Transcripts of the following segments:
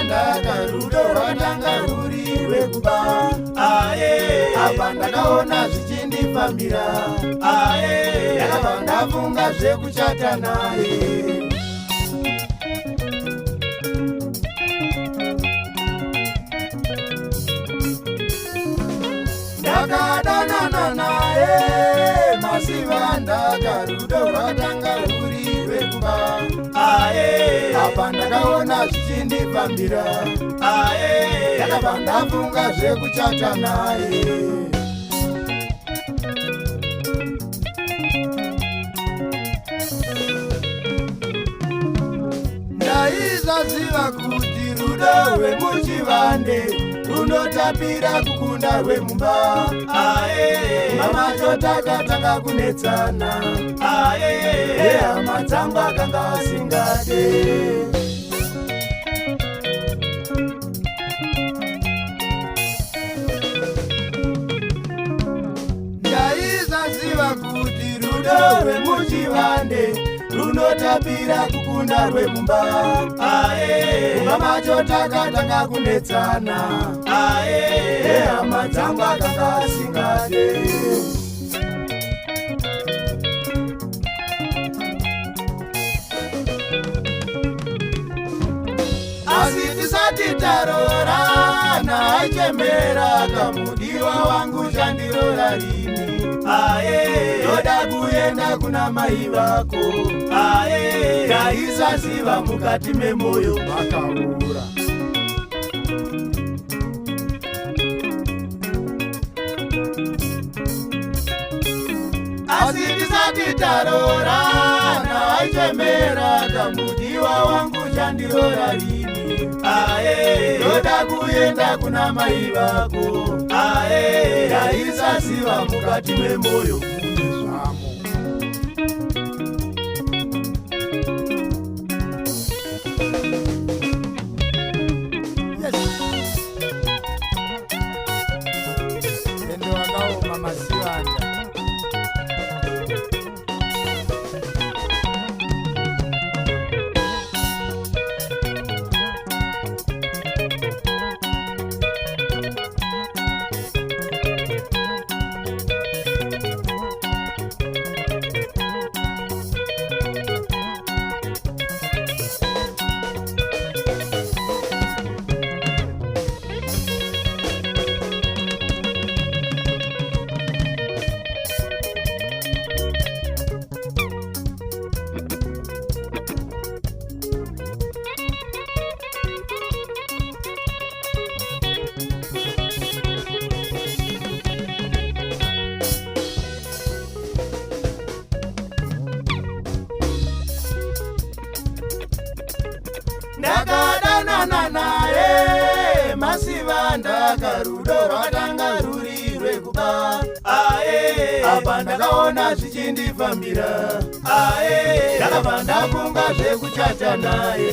ndaka rudo rwatanga ruri rwekuba. Apa ndakaona zvichindifambira, ndakabva ndafunga zvekuchata naye. Ndakadanana naye masiva ndaka rudo rwatanga ruri rwekuba. Apa ndakaona zvichindifambira, ndakabva ndafunga zvekuchata naye. Ndaisaziva kuti rudo rwemuchivande runotapira kukunda rwemumba. Mama chotakatanga kunetsana, hama dzangu akanga asingade. Ndaisaziva kuti rudo rwemuchivande runotapira kukunda rwemumba. Mama chotakatanga kunetsana, hama dzangu akanga asingade. Asi tisati tarorana aichembera kamudiwa wangu chandirora rini. Ndoda kuenda kuna mai vako, ndaisaziva mukati memoyo makaura. Asi tisati tarorana aichembera kamudiwa wangu chandirora rini. Ndoda kuenda kuna mai vako, ndaisaziva mukati memoyo mune zvamo. Ende wakaoma masivanda. Ndakadanana naye masiva ndaka rudo rwatanga ruri rwekuba. Apa ndakaona zvichindifambira, ndakabva ndafunga zvekuchata naye.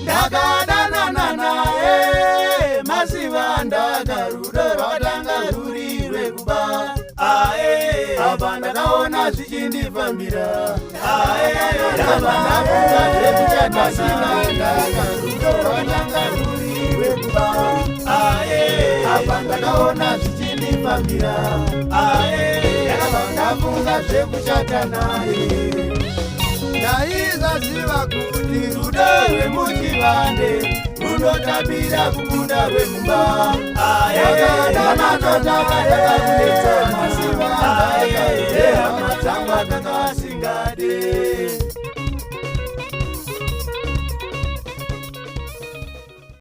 Ndakadanana naye masiva ndaka rudo rwatanga ruri rwekuba. Apa ndakaona zvichindifambira, ndakabva ndafunga zvekuchata naye. Rudo rwatanga ruri rwekuba. Apa ndakaona zvichindifambira, ndakabva ndafunga zvekuchata naye. Ndaisaziva kuti rudo rwemuchivande runotapira kukunda rwemumba. Ndakadanana kunetsana masiva ndaka, hama dzangu akanga asingade.